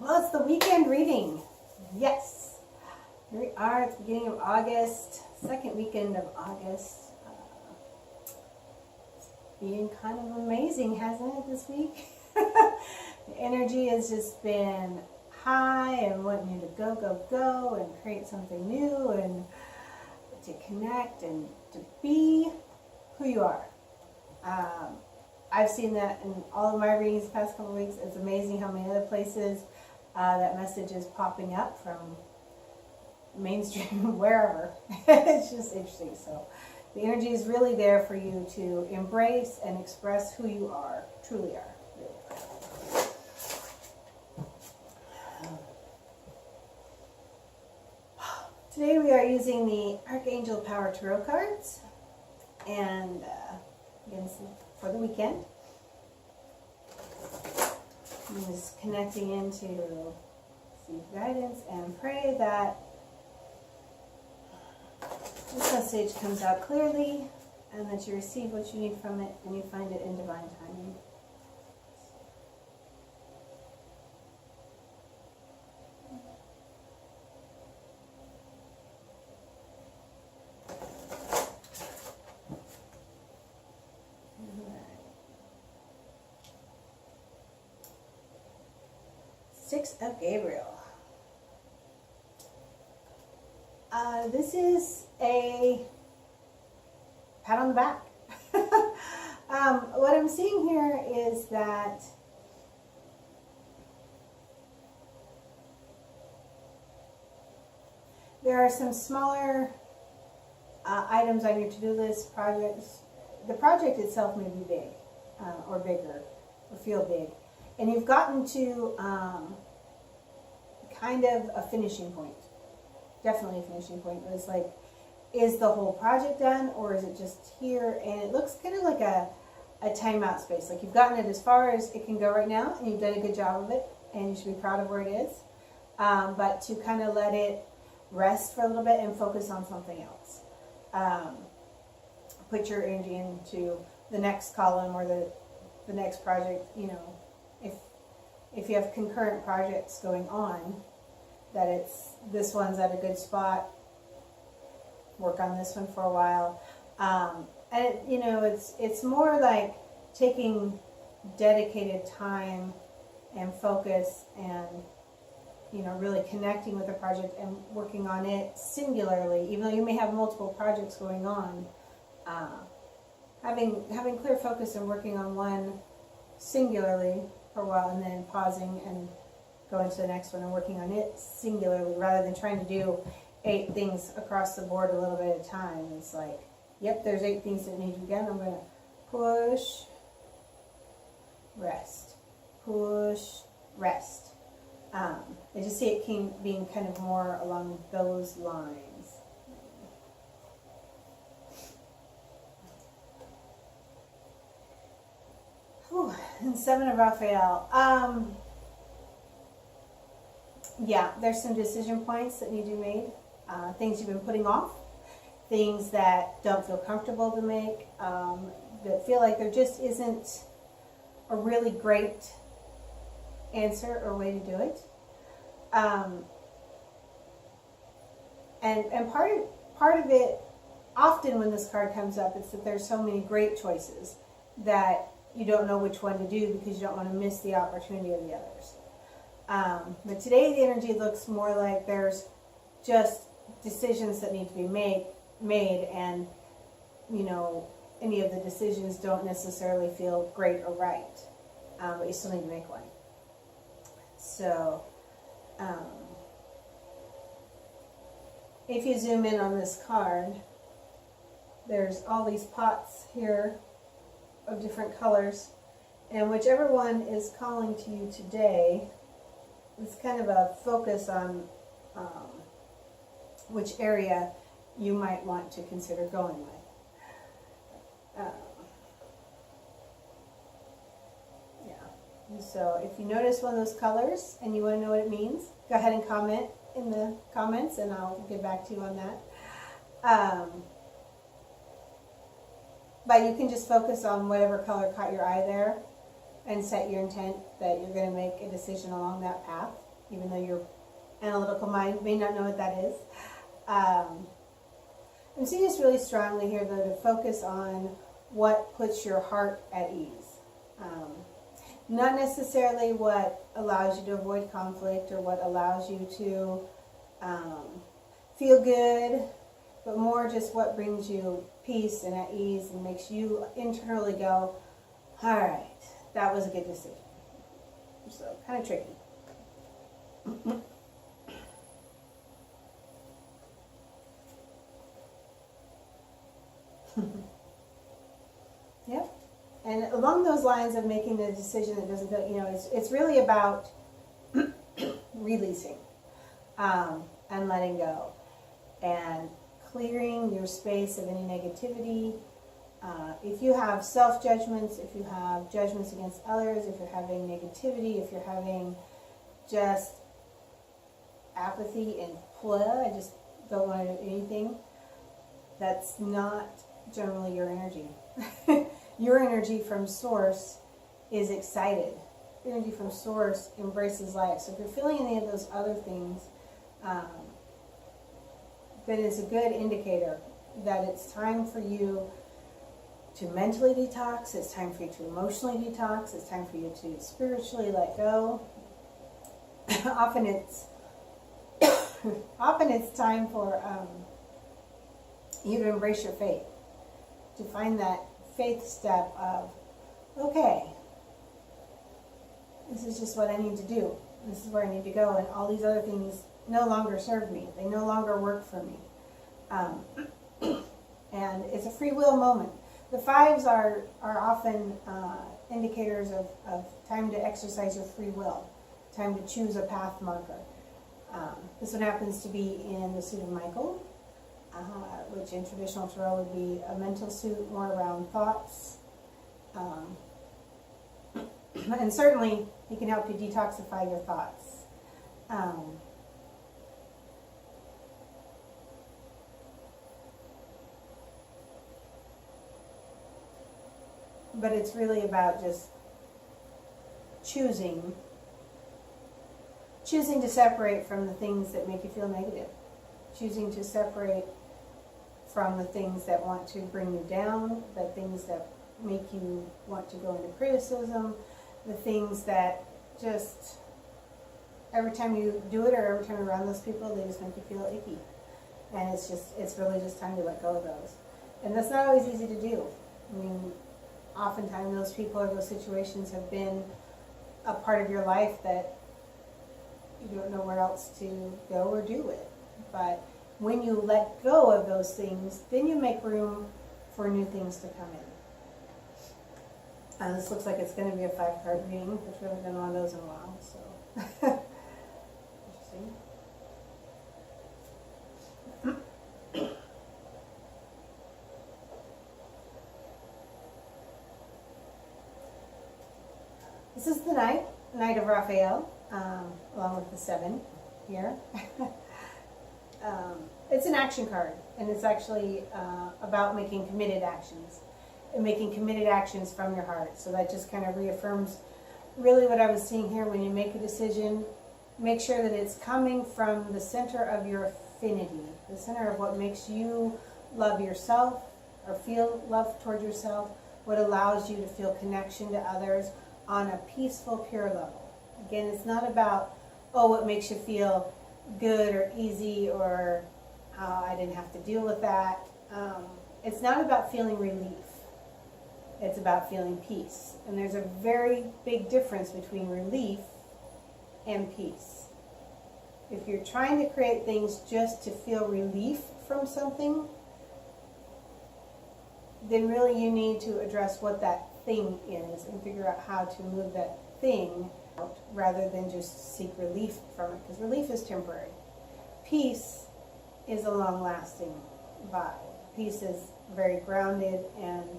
Well, it's the weekend reading. Yes. Here we are at the beginning of August, second weekend of August. It's being kind of amazing, hasn't it, this week? The energy has just been high and wanting you to go, go, go and create something new and to connect and to be who you are. I've seen that in all of my readings the past couple of weeks. It's amazing how many other places that message is popping up from mainstream, wherever. It's just interesting. So the energy is really there for you to embrace and express who you are, truly are. Really are. Today we are using the Archangel Power Tarot cards, and again, for the weekend. I'm just connecting into receive guidance and pray that this message comes out clearly and that you receive what you need from it and you find it in divine timing. Six of Gabriel. This is a pat on the back. What I'm seeing here is that there are some smaller items on your to-do list, projects. The project itself may be big or bigger or feel big. And you've gotten to kind of a finishing point. Definitely a finishing point. It's like, is the whole project done or is it just here? And it looks kind of like a timeout space. Like you've gotten it as far as it can go right now and you've done a good job of it and you should be proud of where it is. But to kind of let it rest for a little bit and focus on something else. Put your energy into the next column or the next project, you know. If you have concurrent projects going on, that it's this one's at a good spot, work on this one for a while, and it's more like taking dedicated time and focus and really connecting with the project and working on it singularly, even though you may have multiple projects going on. Having clear focus and working on one singularly for a while and then pausing and going to the next one and working on it singularly rather than trying to do 8 things across the board a little bit at a time. It's like, yep, there's 8 things that need to be done. I'm going to push, rest, push, rest. I just see it being kind of more along those lines. And 7 of Raphael. Yeah, there's some decision points that need to be made. Things you've been putting off. Things that don't feel comfortable to make. That feel like there just isn't a really great answer or way to do it. And part of it, often when this card comes up, it's that there's so many great choices that you don't know which one to do because you don't want to miss the opportunity of the others. But today the energy looks more like there's just decisions that need to be made and, any of the decisions don't necessarily feel great or right, but you still need to make one. So, if you zoom in on this card, there's all these pots here of different colors, and whichever one is calling to you today, it's kind of a focus on which area you might want to consider going with. So if you notice one of those colors and you want to know what it means, go ahead and comment in the comments and I'll get back to you on that. But you can just focus on whatever color caught your eye there and set your intent that you're going to make a decision along that path. even though your analytical mind may not know what that is. I'm seeing this really strongly here, though, to focus on what puts your heart at ease. Not necessarily what allows you to avoid conflict or what allows you to feel good, but more just what brings you peace and at ease and makes you internally go, all right, that was a good decision. So, kind of tricky. Yep. And along those lines of making the decision that doesn't feel, it's really about releasing and letting go and clearing your space of any negativity. If you have self-judgments, if you have judgments against others, if you're having negativity, if you're having just apathy and I just don't want to do anything, that's not generally your energy. Your energy from source is excited. Your energy from source embraces life. So if you're feeling any of those other things, then it's a good indicator that it's time for you to mentally detox, it's time for you to emotionally detox, it's time for you to spiritually let go. Often it's time for you to embrace your faith, to find that faith step of, okay, this is just what I need to do. This is where I need to go, and all these other things no longer serve me. They no longer work for me. And it's a free will moment. The fives are often indicators of time to exercise your free will, time to choose a path marker. This one happens to be in the suit of Michael, which in traditional tarot would be a mental suit, more around thoughts. And certainly, he can help you detoxify your thoughts. But it's really about just choosing to separate from the things that make you feel negative. Choosing to separate from the things that want to bring you down, the things that make you want to go into criticism, the things that just, every time you do it or every time you're around those people, they just make you feel icky. And it's really just time to let go of those. And that's not always easy to do. I mean, oftentimes those people or those situations have been a part of your life that you don't know where else to go or do with. But when you let go of those things, then you make room for new things to come in. And this looks like it's going to be a 5-card reading, which we haven't done one of those in a while. So interesting. This is the Knight of Raphael, along with the 7 here. It's an action card, and it's actually about making committed actions, and making committed actions from your heart. So that just kind of reaffirms really what I was seeing here. When you make a decision, make sure that it's coming from the center of your affinity, the center of what makes you love yourself or feel love toward yourself, what allows you to feel connection to others on a peaceful, pure level. Again, it's not about, what makes you feel good or easy or I didn't have to deal with that. It's not about feeling relief. It's about feeling peace. And there's a very big difference between relief and peace. If you're trying to create things just to feel relief from something, then really you need to address what that thing is and figure out how to move that thing out rather than just seek relief from it, because relief is temporary. Peace is a long-lasting vibe. Peace is very grounded, and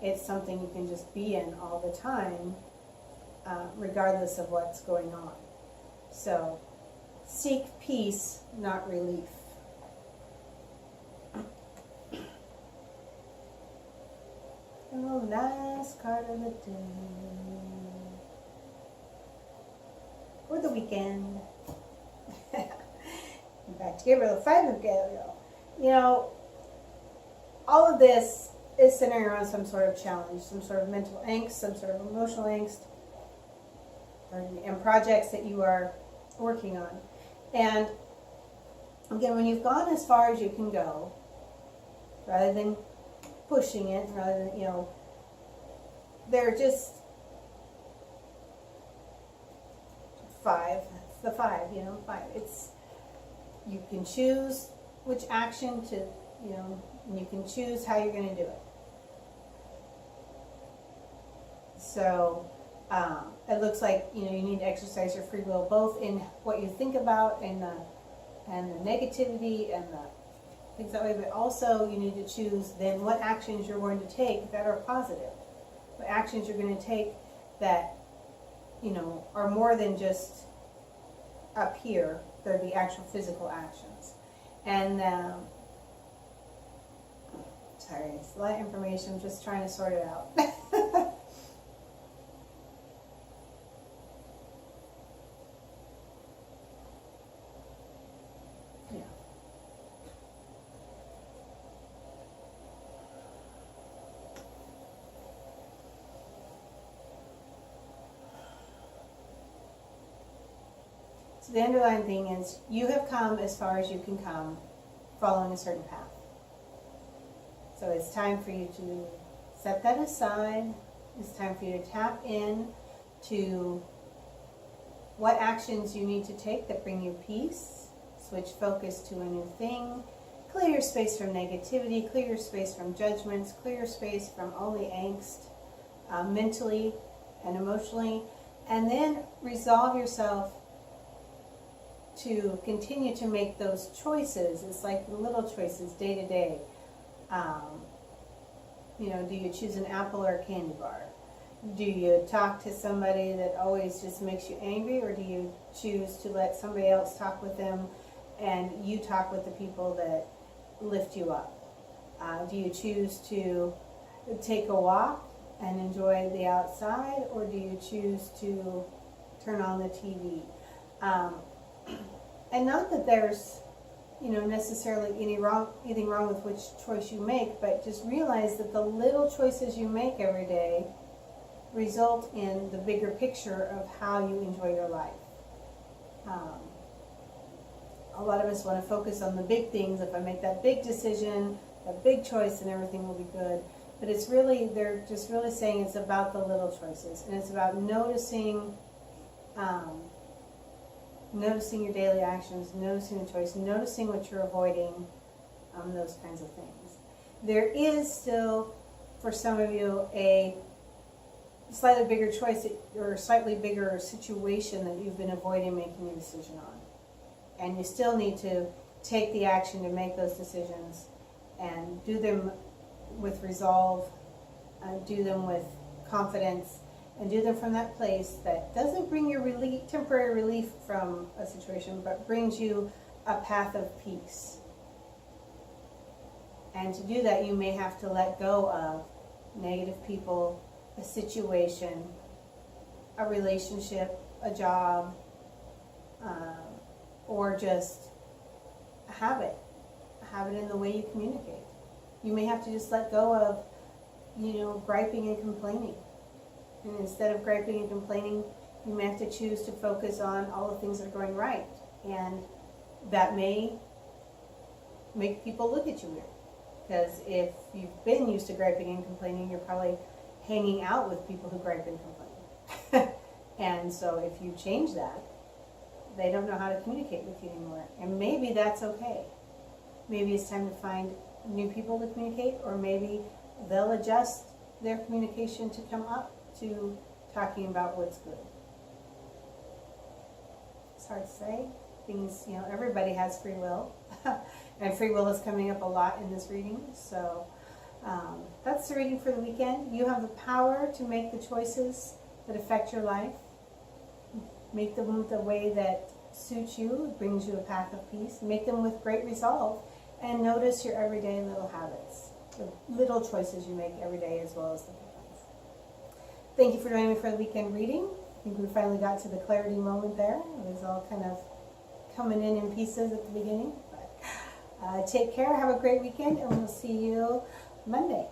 it's something you can just be in all the time, regardless of what's going on. So seek peace, not relief. And the last card of the day. For the weekend. to get rid of the 5 of Gabriel. You know, all of this is centering around some sort of challenge, some sort of mental angst, some sort of emotional angst, and projects that you are working on. And again, when you've gone as far as you can go, rather than pushing it, rather than, you know, they're just 5. It's the 5, you know, 5. It's, you can choose which action to, you know, and you can choose how you're going to do it. So it looks like, you know, you need to exercise your free will both in what you think about and the negativity and the things that way, but also you need to choose then what actions you're going to take that are positive. What actions you're going to take that, you know, are more than just up here. They're the actual physical actions. And sorry, it's a lot of information. I'm just trying to sort it out. Yeah. So the underlying thing is you have come as far as you can come following a certain path. So it's time for you to set that aside. It's time for you to tap in to what actions you need to take that bring you peace. Switch focus to a new thing. Clear your space from negativity. Clear your space from judgments. Clear your space from all the angst mentally and emotionally. And then resolve yourself to continue to make those choices. It's like the little choices day to day. You know, do you choose an apple or a candy bar? Do you talk to somebody that always just makes you angry, or do you choose to let somebody else talk with them and you talk with the people that lift you up? Do you choose to take a walk and enjoy the outside, or do you choose to turn on the TV? And not that there's, you know, necessarily anything wrong with which choice you make, but just realize that the little choices you make every day result in the bigger picture of how you enjoy your life. A lot of us want to focus on the big things. If I make that big decision, that big choice, then everything will be good. But it's really, they're just really saying it's about the little choices, and it's about noticing noticing your daily actions, noticing the choice, noticing what you're avoiding, those kinds of things. There is still, for some of you, a slightly bigger choice or a slightly bigger situation that you've been avoiding making a decision on. And you still need to take the action to make those decisions and do them with resolve, do them with confidence, and do them from that place that doesn't bring you temporary relief from a situation, but brings you a path of peace. And to do that, you may have to let go of negative people, a situation, a relationship, a job, or just a habit in the way you communicate. You may have to just let go of, you know, griping and complaining. And instead of griping and complaining, you may have to choose to focus on all the things that are going right. And that may make people look at you weird. Because if you've been used to griping and complaining, you're probably hanging out with people who gripe and complain. And so if you change that, they don't know how to communicate with you anymore. And maybe that's okay. Maybe it's time to find new people to communicate, or maybe they'll adjust their communication to come up to talking about what's good. It's hard to say. Things, you know, everybody has free will. And free will is coming up a lot in this reading. So that's the reading for the weekend. You have the power to make the choices that affect your life. Make them the way that suits you, brings you a path of peace. Make them with great resolve. And notice your everyday little habits, the little choices you make every day as well as the big ones. Thank you for joining me for the weekend reading. I think we finally got to the clarity moment there. It was all kind of coming in pieces at the beginning. But Take care. Have a great weekend, and we'll see you Monday.